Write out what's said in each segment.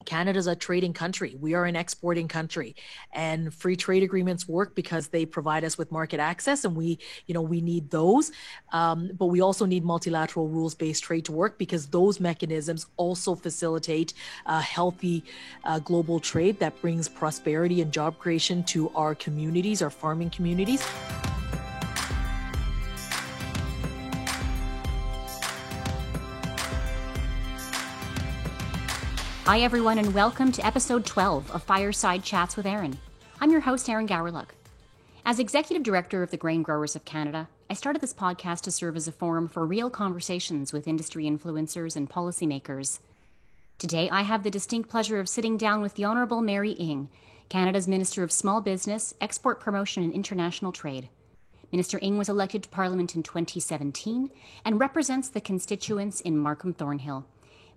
Canada's a trading country. We are an exporting country, and free trade agreements work because they provide us with market access, and we need those. But we also need multilateral rules-based trade to work because those mechanisms also facilitate healthy global trade that brings prosperity and job creation to our communities, our farming communities. Hi, everyone, and welcome to episode 12 of Fireside Chats with Erin. I'm your host, Erin Gowerluck. As Executive Director of the Grain Growers of Canada, I started this podcast to serve as a forum for real conversations with industry influencers and policymakers. Today, I have the distinct pleasure of sitting down with the Honourable Mary Ng, Canada's Minister of Small Business, Export Promotion and International Trade. Minister Ng was elected to Parliament in 2017 and represents the constituents in Markham Thornhill.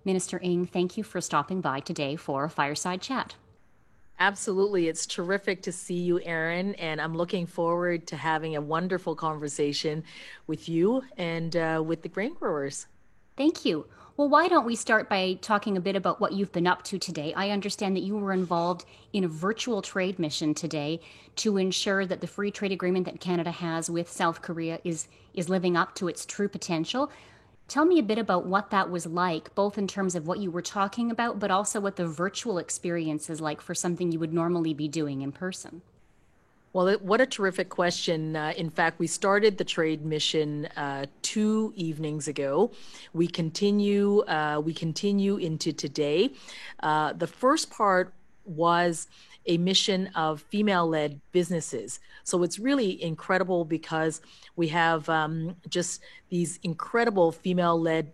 Minister Ng, thank you for stopping by today for a fireside chat. Absolutely. It's terrific to see you, Erin, and I'm looking forward to having a wonderful conversation with you and with the grain growers. Thank you. Well, why don't we start by talking a bit about what you've been up to today? I understand that you were involved in a virtual trade mission today to ensure that the free trade agreement that Canada has with South Korea is living up to its true potential. Tell me a bit about what that was like, both in terms of what you were talking about, but also what the virtual experience is like for something you would normally be doing in person. Well, what a terrific question. In fact, we started the trade mission 2 evenings ago. We continue into today. The first part was a mission of female-led businesses. So it's really incredible because we have just these incredible female-led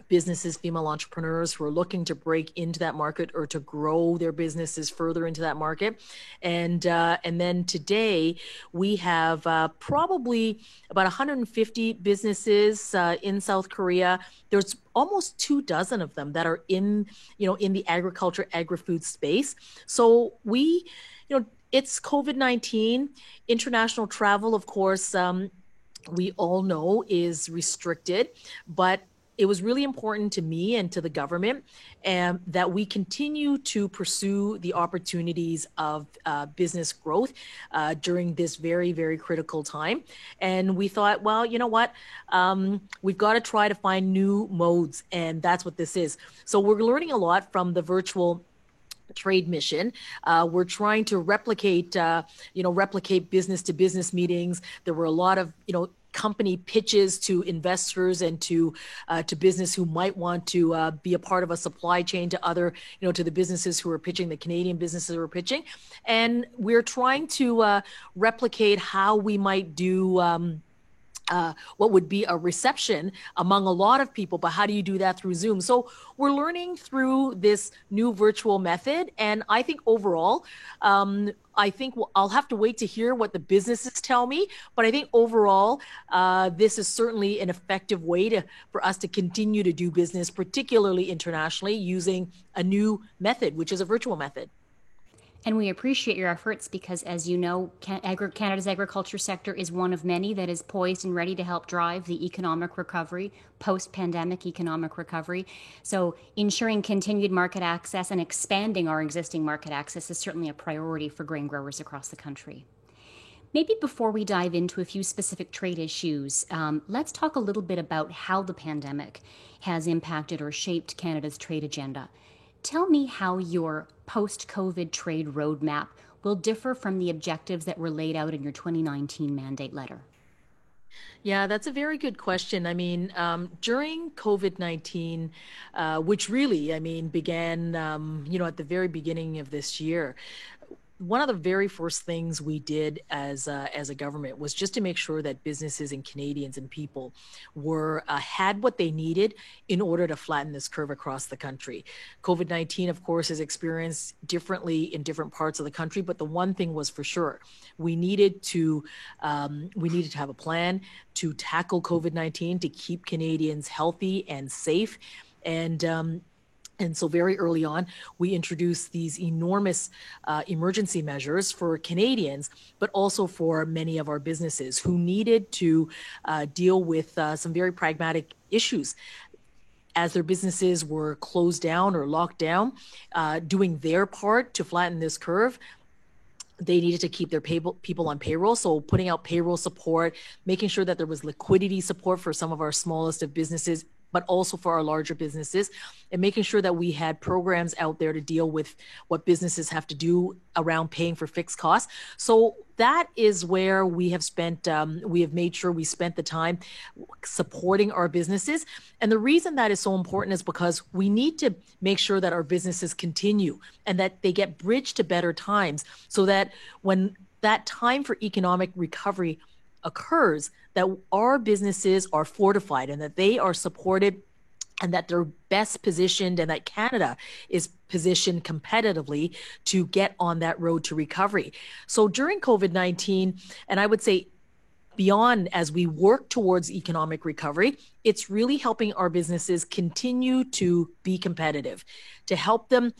businesses, female entrepreneurs who are looking to break into that market or to grow their businesses further into that market. And then today we have probably about 150 businesses in South Korea. There's almost 24 of them that are in the agriculture, agri-food space. So it's COVID-19, international travel, of course, we all know is restricted, but it was really important to me and to the government that we continue to pursue the opportunities of business growth during this very, very critical time. And we thought, well, you know what? We've got to try to find new modes, and that's what this is. So we're learning a lot from the virtual trade mission. We're trying to replicate business to business meetings. There were a lot of, company pitches to investors and to business who might want to be a part of a supply chain to other, to the businesses who are pitching, the Canadian businesses who are pitching. And we're trying to replicate how we might do what would be a reception among a lot of people, but how do you do that through Zoom? So we're learning through this new virtual method. And I think overall, I'll have to wait to hear what the businesses tell me, but I think overall, this is certainly an effective way for us to continue to do business, particularly internationally, using a new method, which is a virtual method. And we appreciate your efforts because, as you know, Canada's agriculture sector is one of many that is poised and ready to help drive the economic recovery, post-pandemic economic recovery. So ensuring continued market access and expanding our existing market access is certainly a priority for grain growers across the country. Maybe before we dive into a few specific trade issues, let's talk a little bit about how the pandemic has impacted or shaped Canada's trade agenda. Tell me how your post-COVID trade roadmap will differ from the objectives that were laid out in your 2019 mandate letter. Yeah, that's a very good question. I mean, during COVID-19, which really, began, at the very beginning of this year, one of the very first things we did as a government was just to make sure that businesses and Canadians and people had what they needed in order to flatten this curve across the country. COVID-19, of course, is experienced differently in different parts of the country, but the one thing was for sure, we needed to have a plan to tackle COVID-19, to keep Canadians healthy and safe. And so very early on, we introduced these enormous emergency measures for Canadians, but also for many of our businesses who needed to deal with some very pragmatic issues. as their businesses were closed down or locked down, doing their part to flatten this curve. They needed to keep their people on payroll. So putting out payroll support, making sure that there was liquidity support for some of our smallest of businesses, but also for our larger businesses, and making sure that we had programs out there to deal with what businesses have to do around paying for fixed costs. So that is where we have spent, we have made sure we spent the time supporting our businesses. And the reason that is so important is because we need to make sure that our businesses continue and that they get bridged to better times, so that when that time for economic recovery occurs, that our businesses are fortified and that they are supported and that they're best positioned, and that Canada is positioned competitively to get on that road to recovery. So during COVID-19, and I would say beyond, as we work towards economic recovery, it's really helping our businesses continue to be competitive, to help them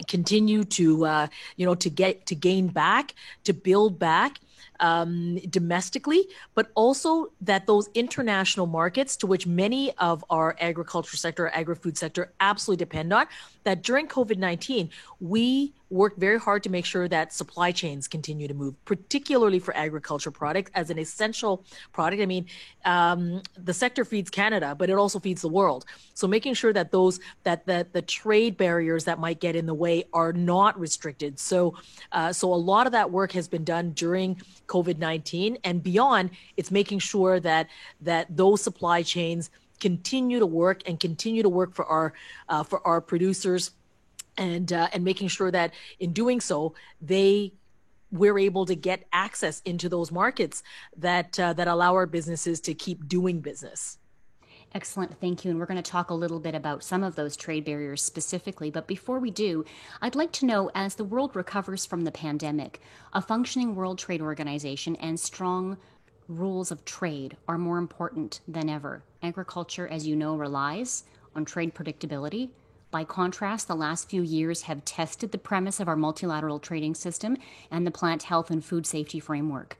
continue to to gain back, to build back domestically, but also that those international markets, to which many of our agriculture sector, agri-food sector absolutely depend on, that during COVID-19, we worked very hard to make sure that supply chains continue to move, particularly for agriculture products as an essential product. I mean, the sector feeds Canada, but it also feeds the world. So making sure that the trade barriers that might get in the way are not restricted. So a lot of that work has been done during COVID-19 and beyond. It's making sure that those supply chains continue to work and continue to work for our producers, and making sure that in doing so, we're able to get access into those markets that allow our businesses to keep doing business. Excellent. Thank you. And we're going to talk a little bit about some of those trade barriers specifically. But before we do, I'd like to know, as the world recovers from the pandemic, a functioning World Trade Organization and strong rules of trade are more important than ever. Agriculture, as you know, relies on trade predictability. By contrast, the last few years have tested the premise of our multilateral trading system and the plant health and food safety framework.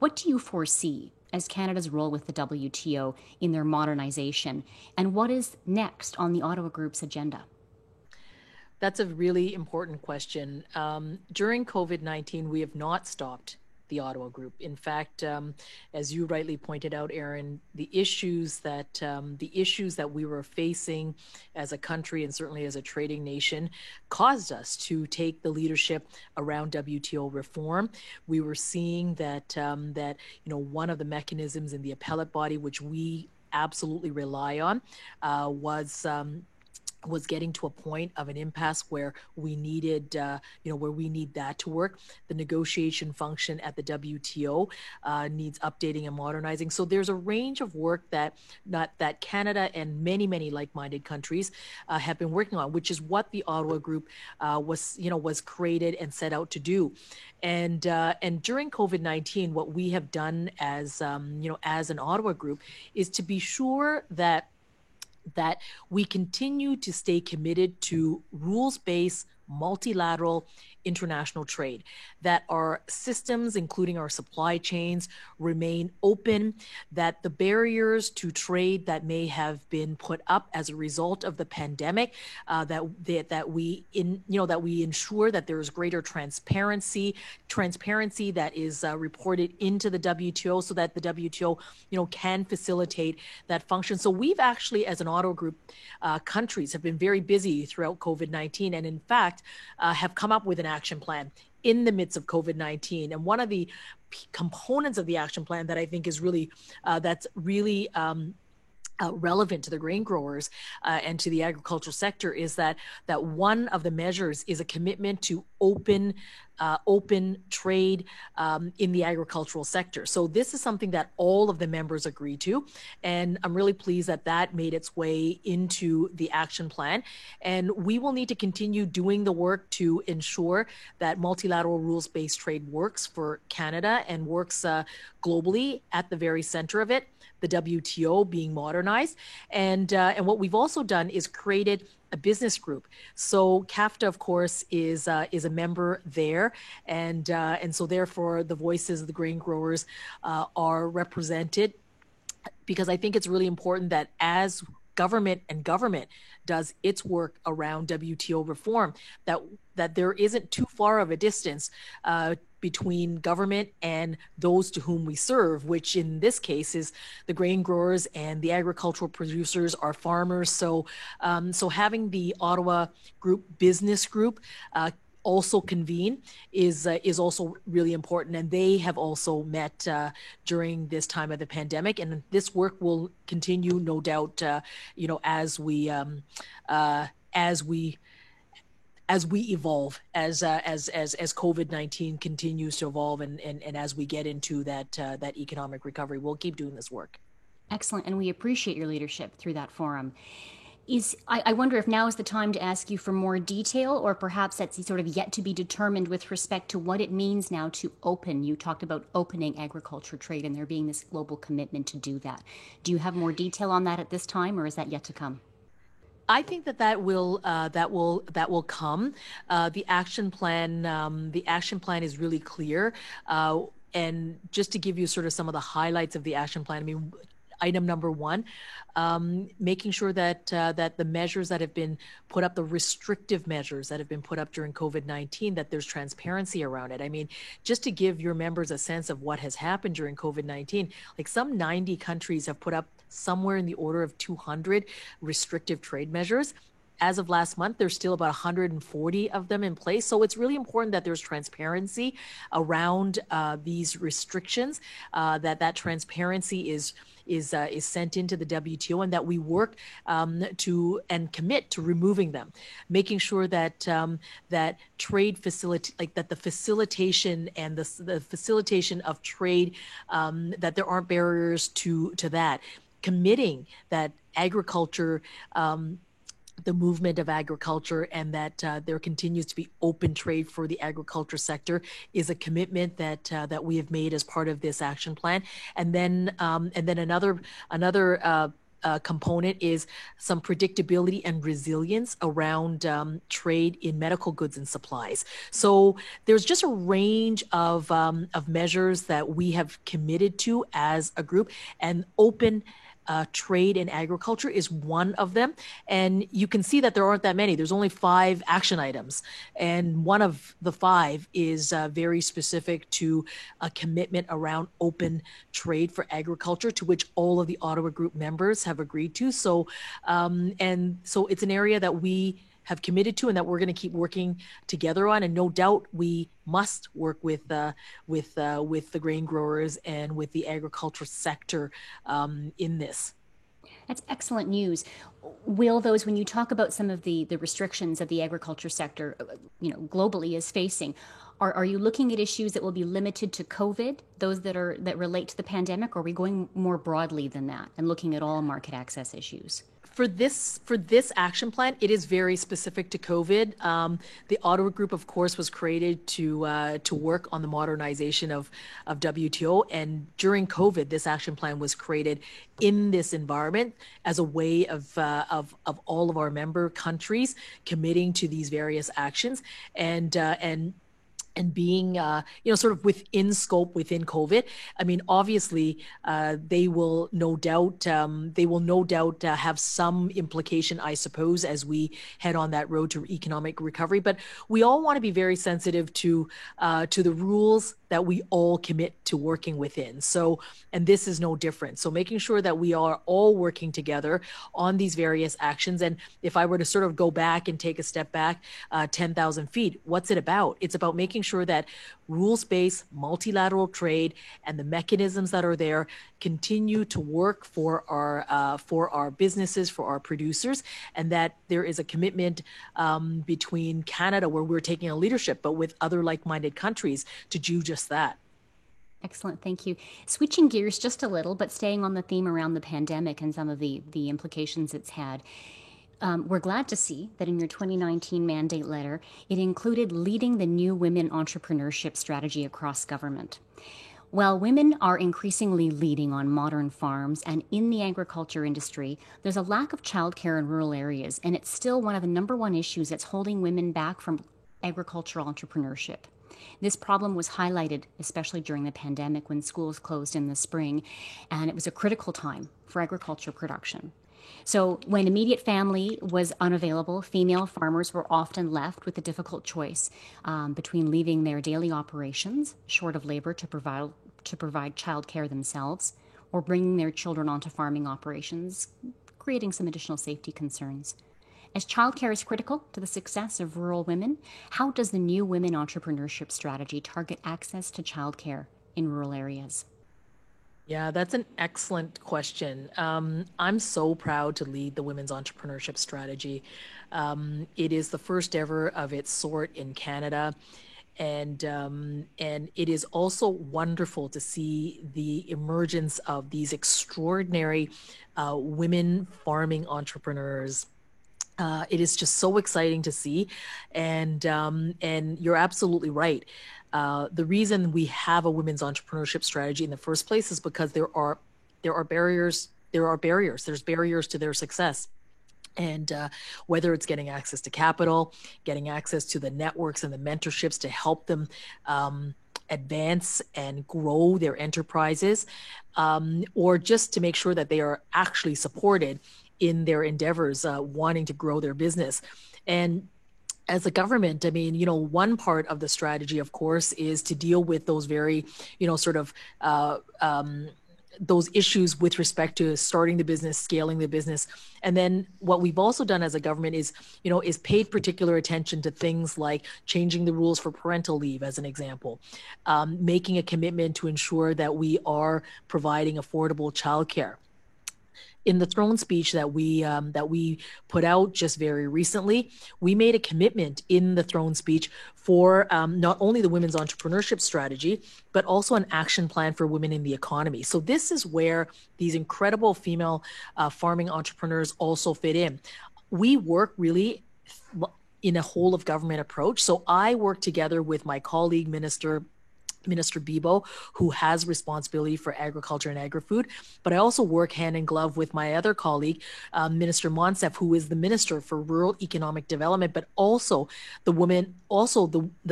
What do you foresee as Canada's role with the WTO in their modernization? And what is next on the Ottawa Group's agenda? That's a really important question. During COVID-19, we have not stopped the Ottawa Group. In fact, as you rightly pointed out, Aaron, the issues that we were facing as a country and certainly as a trading nation caused us to take the leadership around WTO reform. We were seeing that one of the mechanisms in the appellate body, which we absolutely rely on, was getting to a point of an impasse where we needed, where we need that to work. The negotiation function at the WTO needs updating and modernizing. So there's a range of work that Canada and many, many like-minded countries have been working on, which is what the Ottawa Group was created and set out to do. And during COVID-19, what we have done as an Ottawa Group is to be sure that we continue to stay committed to rules-based, multilateral international trade, that our systems, including our supply chains, remain open, that the barriers to trade that may have been put up as a result of the pandemic, that we ensure that there is greater transparency that is reported into the WTO, so that the WTO can facilitate that function. So we've actually, as an Ottawa Group, countries have been very busy throughout COVID-19, and in fact have come up with an action plan in the midst of COVID-19. And one of the components of the action plan that I think is really relevant to the grain growers and to the agricultural sector is that one of the measures is a commitment to open trade in the agricultural sector. So this is something that all of the members agree to, and I'm really pleased that made its way into the action plan. And we will need to continue doing the work to ensure that multilateral rules-based trade works for Canada and works globally at the very center of it, the WTO being modernized. And what we've also done is created a business group. So CAFTA, of course, is a member there, and so therefore the voices of the grain growers are represented, because I think it's really important that as government does its work around WTO reform, that there isn't too far of a distance between government and those to whom we serve, which in this case is the grain growers and the agricultural producers, our farmers. So having the Ottawa business group also convene is also really important, and they have also met during this time of the pandemic, and this work will continue, no doubt. As we evolve, as COVID-19 continues to evolve, and as we get into that economic recovery, we'll keep doing this work. Excellent, and we appreciate your leadership through that forum. I wonder if now is the time to ask you for more detail, or perhaps that's sort of yet to be determined with respect to what it means now to open. You talked about opening agriculture trade and there being this global commitment to do that. Do you have more detail on that at this time, or is that yet to come? I think that will come. The action plan is really clear. And just to give you sort of some of the highlights of the action plan, I mean, item number one, making sure that the measures that have been put up, the restrictive measures that have been put up during COVID-19, that there's transparency around it. I mean, just to give your members a sense of what has happened during COVID-19, like some 90 countries have put up somewhere in the order of 200 restrictive trade measures. As of last month, there's still about 140 of them in place. So it's really important that there's transparency around these restrictions, that transparency is sent into the WTO, and that we work to and commit to removing them, making sure that that trade that the facilitation and the facilitation of trade, that there aren't barriers to that, committing that agriculture, the movement of agriculture, and that there continues to be open trade for the agriculture sector is a commitment that we have made as part of this action plan. And then another component is some predictability and resilience around trade in medical goods and supplies. So there's just a range of measures that we have committed to as a group, and open trade and agriculture is one of them. And you can see that there aren't that many. There's only 5 action items. And one of the 5 is very specific to a commitment around open trade for agriculture, to which all of the Ottawa Group members have agreed to. So, and so it's an area that we have committed to and that we're going to keep working together on. And no doubt we must work with the grain growers and with the agriculture sector in this. That's excellent news. Will those, when you talk about some of the restrictions that the agriculture sector, globally is facing, are you looking at issues that will be limited to COVID, those that relate to the pandemic, or are we going more broadly than that and looking at all market access issues? For this action plan, it is very specific to COVID. The Ottawa Group, of course, was created to work on the modernization of WTO, and during COVID, this action plan was created in this environment as a way of all of our member countries committing to these various actions, and being, sort of within scope within COVID. I mean, obviously, they will no doubt have some implication, I suppose, as we head on that road to economic recovery. But we all want to be very sensitive to the rules that we all commit to working within. So, and this is no different. So making sure that we are all working together on these various actions. And if I were to sort of go back and take a step back 10,000 feet, what's it about? It's about making sure that rules-based multilateral trade and the mechanisms that are there continue to work for our businesses, for our producers, and that there is a commitment between Canada, where we're taking a leadership, but with other like-minded countries to do just that. Excellent. Thank you. Switching gears just a little, but staying on the theme around the pandemic and some of the implications it's had. We're glad to see that in your 2019 mandate letter, it included leading the new women entrepreneurship strategy across government. While women are increasingly leading on modern farms and in the agriculture industry, there's a lack of childcare in rural areas, and it's still one of the number one issues that's holding women back from agricultural entrepreneurship. This problem was highlighted, especially during the pandemic when schools closed in the spring, and it was a critical time for agriculture production. So, when immediate family was unavailable, female farmers were often left with the difficult choice between leaving their daily operations, short of labor to provide childcare themselves, or bringing their children onto farming operations, creating some additional safety concerns. As childcare is critical to the success of rural women, how does the new women entrepreneurship strategy target access to childcare in rural areas? Yeah, that's an excellent question. I'm so proud to lead the Women's Entrepreneurship Strategy. It is the first ever of its sort in Canada, and it is also wonderful to see the emergence of these extraordinary women farming entrepreneurs. It is just so exciting to see, and you're absolutely right. The reason we have a women's entrepreneurship strategy in the first place is because there are barriers. There's barriers to their success. And whether it's getting access to capital, getting access to the networks and the mentorships to help them advance and grow their enterprises, or just to make sure that they are actually supported in their endeavors, wanting to grow their business. And as a government, I mean, one part of the strategy, of course, is to deal with those very, sort of those issues with respect to starting the business, scaling the business. And then what we've also done as a government is paid particular attention to things like changing the rules for parental leave, as an example, making a commitment to ensure that we are providing affordable childcare. In the throne speech that we put out just very recently, we made a commitment in the throne speech for not only the women's entrepreneurship strategy, but also an action plan for women in the economy. So this is where these incredible female farming entrepreneurs also fit in. We work really in a whole of government approach. So I work together with my colleague, Minister Bibeau, who has responsibility for agriculture and agri-food. But I also work hand in glove with my other colleague, Minister Monsef, who is the Minister for Rural Economic Development, but also the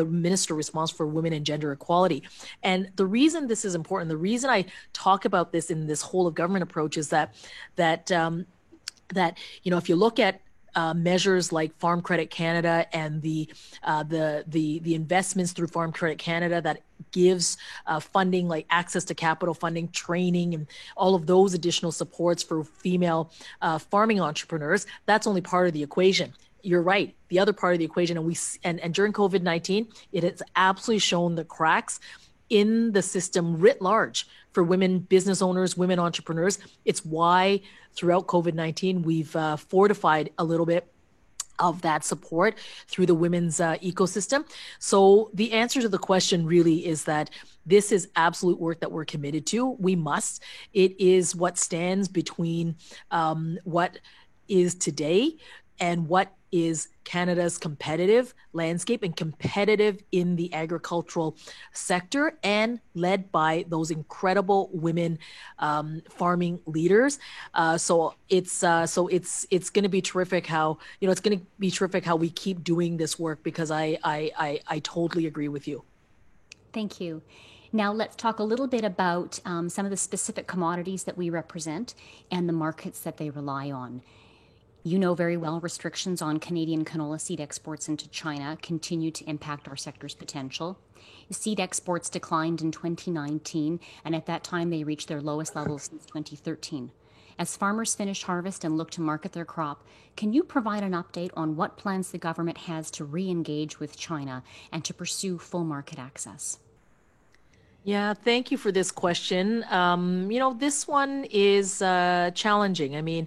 Minister responsible for women and gender equality. And the reason this is important, the reason I talk about this in this whole of government approach is that if you look at measures like Farm Credit Canada and the investments through Farm Credit Canada that gives funding like access to capital funding, training, and all of those additional supports for female farming entrepreneurs, that's only part of the equation. You're right. The other part of the equation, and during COVID-19, it has absolutely shown the cracks in the system writ large for women business owners, women entrepreneurs. It's why throughout COVID-19, we've fortified a little bit of that support through the women's ecosystem. So the answer to the question really is that this is absolute work that we're committed to. We must. It is what stands between what is today and what is Canada's competitive landscape and competitive in the agricultural sector, and led by those incredible women farming leaders. So it's going to be terrific how we keep doing this work, because I totally agree with you. Thank you. Now, let's talk a little bit about some of the specific commodities that we represent and the markets that they rely on. You know very well restrictions on Canadian canola seed exports into China continue to impact our sector's potential. Seed exports declined in 2019, and at that time they reached their lowest levels since 2013. As farmers finish harvest and look to market their crop, can you provide an update on what plans the government has to re-engage with China and to pursue full market access? Yeah, thank you for this question. This one is challenging. I mean,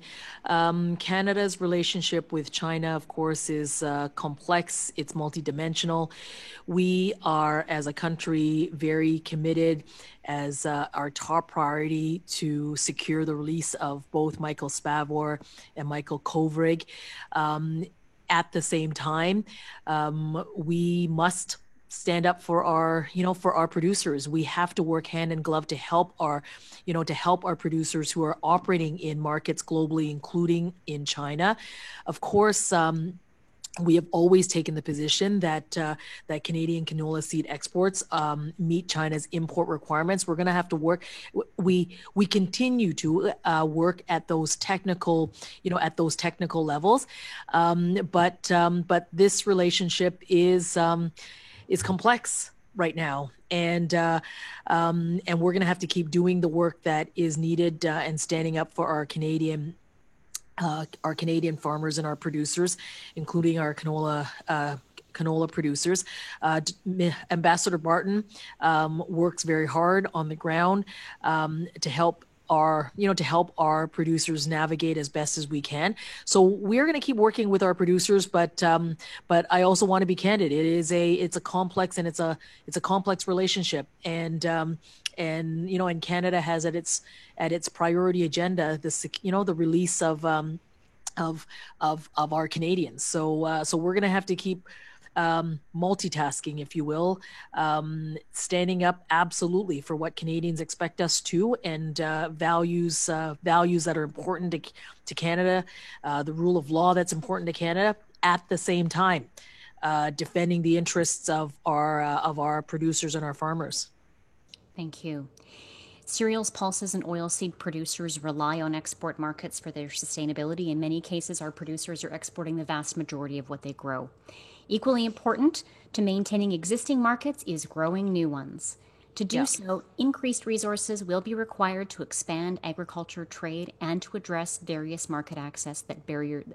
Canada's relationship with China, of course, is complex. It's multidimensional. We are, as a country, very committed as our top priority to secure the release of both Michael Spavor and Michael Kovrig. At the same time, we must stand up for our producers. We have to work hand in glove to help our producers who are operating in markets globally, including in China. Of course, we have always taken the position that that Canadian canola seed exports meet China's import requirements. We're going to have to work. We continue to work at those technical, at those technical levels, but this relationship is complex right now, and we're going to have to keep doing the work that is needed and standing up for our Canadian farmers and our producers, including our canola producers. Ambassador Barton works very hard on the ground to help our producers navigate as best as we can. So we're going to keep working with our producers, but I also want to be candid. It's a complex, and it's a complex relationship, and Canada has at its priority agenda the release of our Canadians. So we're going to have to keep multitasking, if you will, standing up absolutely for what Canadians expect us to, and values that are important to Canada, the rule of law that's important to Canada, at the same time, defending the interests of our producers and our farmers. Thank you. Cereals, pulses, and oilseed producers rely on export markets for their sustainability. In many cases, our producers are exporting the vast majority of what they grow. Equally important to maintaining existing markets is growing new ones. To do so, increased resources will be required to expand agriculture trade and to address various market access barriers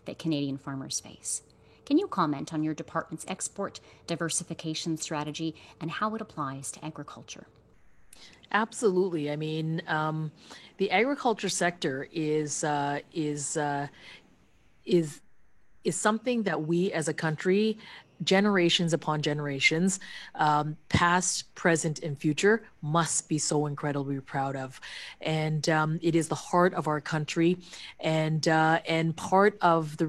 that Canadian farmers face. Can you comment on your department's export diversification strategy and how it applies to agriculture? Absolutely. I mean, the agriculture sector is something that we as a country, generations upon generations, past, present, and future, must be so incredibly proud of. And it is the heart of our country, and part of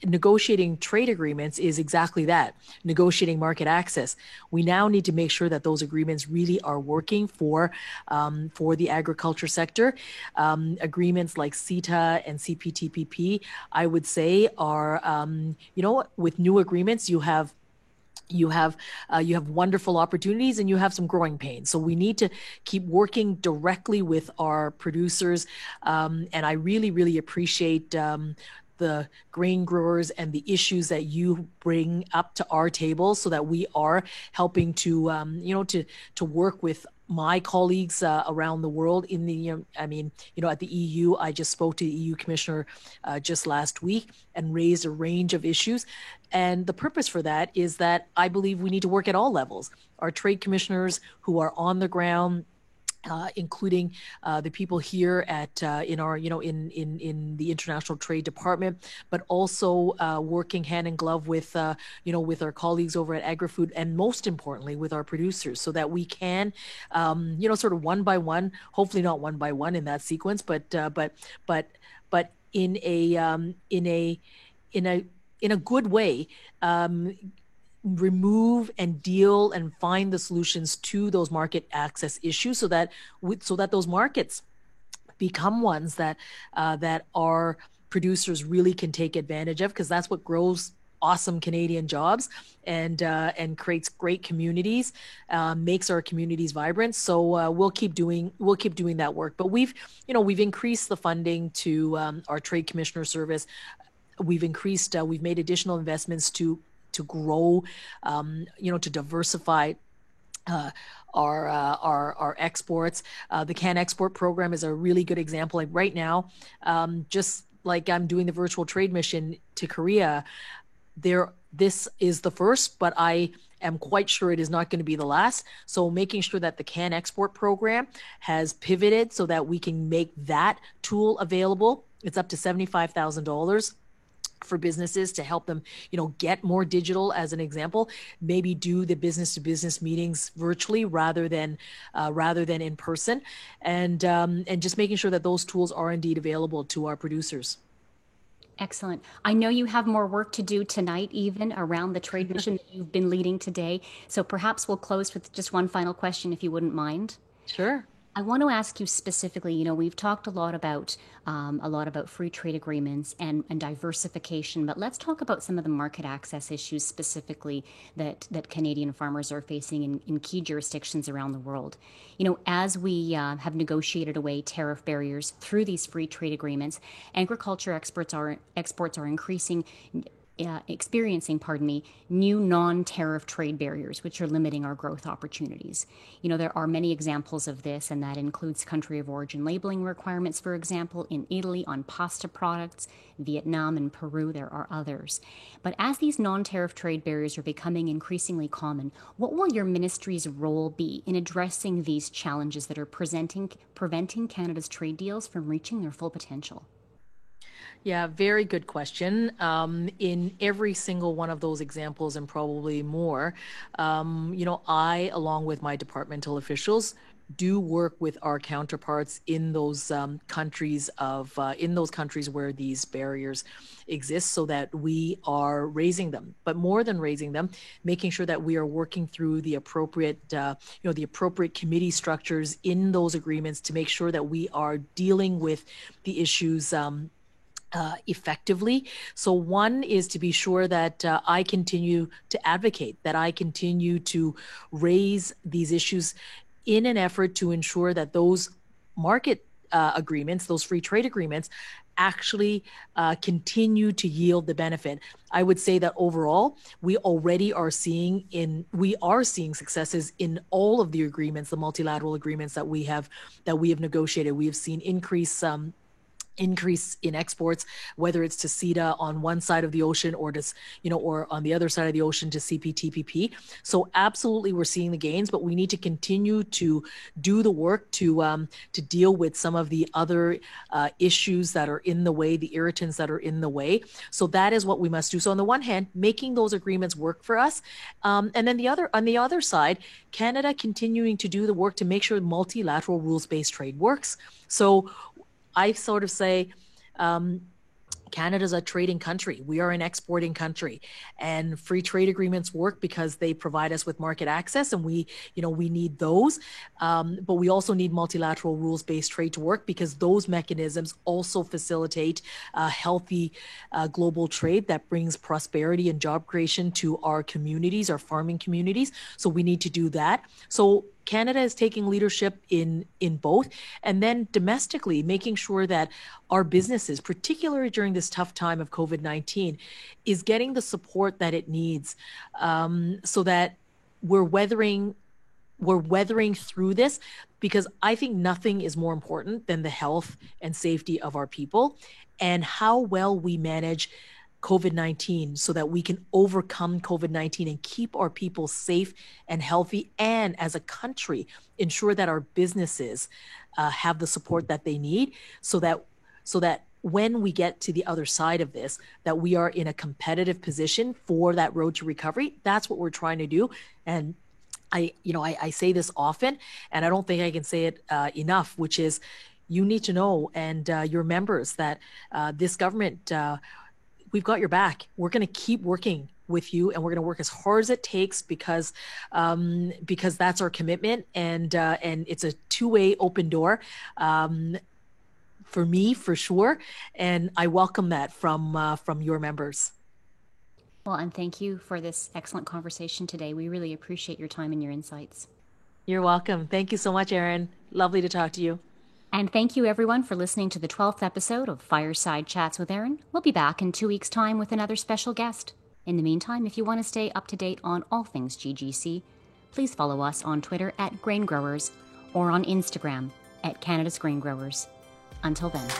negotiating trade agreements is exactly that, negotiating market access. We now need to make sure that those agreements really are working for the agriculture sector. Agreements like CETA and CPTPP, I would say, are, with new agreements, you have wonderful opportunities, and you have some growing pains. So we need to keep working directly with our producers, and I really, really appreciate the grain growers and the issues that you bring up to our table, so that we are helping to work with my colleagues around the world in the, at the EU. I just spoke to the EU commissioner just last week and raised a range of issues. And the purpose for that is that I believe we need to work at all levels. Our trade commissioners who are on the ground, including the people here at in the International Trade Department, but also working hand in glove with with our colleagues over at Agri-Food, and most importantly with our producers, so that we can sort of one by one, hopefully not one by one in that sequence, but in a good way, remove and deal and find the solutions to those market access issues, so that those markets become ones that our producers really can take advantage of, because that's what grows awesome Canadian jobs and creates great communities, makes our communities vibrant. So we'll keep doing that work. But we've increased the funding to our Trade Commissioner Service. We've made additional investments to grow, to diversify our exports. The Can Export program is a really good example. Like right now, just like I'm doing the virtual trade mission to Korea, this is the first, but I am quite sure it is not going to be the last. So making sure that the Can Export program has pivoted so that we can make that tool available. It's up to $75,000 for businesses to help them, get more digital, as an example, maybe do the business to business meetings virtually rather than in person, and just making sure that those tools are indeed available to our producers. Excellent. I know you have more work to do tonight, even around the trade mission that you've been leading today. So perhaps we'll close with just one final question, if you wouldn't mind. Sure. I want to ask you specifically, we've talked a lot about free trade agreements and diversification, but let's talk about some of the market access issues specifically that Canadian farmers are facing in key jurisdictions around the world. As we have negotiated away tariff barriers through these free trade agreements, agriculture exports are experiencing, new non-tariff trade barriers, which are limiting our growth opportunities. There are many examples of this, and that includes country of origin labeling requirements, for example, in Italy on pasta products, Vietnam and Peru, there are others. But as these non-tariff trade barriers are becoming increasingly common, what will your ministry's role be in addressing these challenges that are preventing Canada's trade deals from reaching their full potential? Yeah, very good question. In every single one of those examples, and probably more, I, along with my departmental officials, do work with our counterparts in those countries where these barriers exist, so that we are raising them. But more than raising them, making sure that we are working through the appropriate committee structures in those agreements to make sure that we are dealing with the issues effectively. So one is to be sure that I continue to advocate, that I continue to raise these issues in an effort to ensure that those market agreements, those free trade agreements, actually continue to yield the benefit. I would say that overall, we are seeing successes in all of the agreements, the multilateral agreements that we have negotiated. We have seen increase in exports, whether it's to CETA on one side of the ocean or or on the other side of the ocean to CPTPP. So absolutely, we're seeing the gains, but we need to continue to do the work to deal with some of the other issues that are in the way, the irritants that are in the way. So that is what we must do. So on the one hand, making those agreements work for us, and then on the other side, Canada continuing to do the work to make sure multilateral rules-based trade works. So I sort of say, Canada's a trading country. We are an exporting country, and free trade agreements work because they provide us with market access, and we need those. But we also need multilateral rules-based trade to work, because those mechanisms also facilitate healthy global trade that brings prosperity and job creation to our communities, our farming communities. So we need to do that. So Canada is taking leadership in both, and then domestically making sure that our businesses, particularly during this tough time of COVID-19, is getting the support that it needs, so that we're weathering through this, because I think nothing is more important than the health and safety of our people, and how well we manage COVID-19 so that we can overcome COVID-19 and keep our people safe and healthy, and as a country ensure that our businesses have the support that they need, so that when we get to the other side of this, that we are in a competitive position for that road to recovery. That's what we're trying to do. And I say this often, and I don't think I can say it enough, which is, you need to know, and your members, that this government, we've got your back. We're going to keep working with you, and we're going to work as hard as it takes, because that's our commitment, and it's a two-way open door, for me, for sure, and I welcome that from your members. Well, and thank you for this excellent conversation today. We really appreciate your time and your insights. You're welcome. Thank you so much, Erin. Lovely to talk to you. And thank you, everyone, for listening to the 12th episode of Fireside Chats with Erin. We'll be back in 2 weeks' time with another special guest. In the meantime, if you want to stay up to date on all things GGC, please follow us on Twitter @GrainGrowers or on Instagram @Canada's Grain Growers. Until then.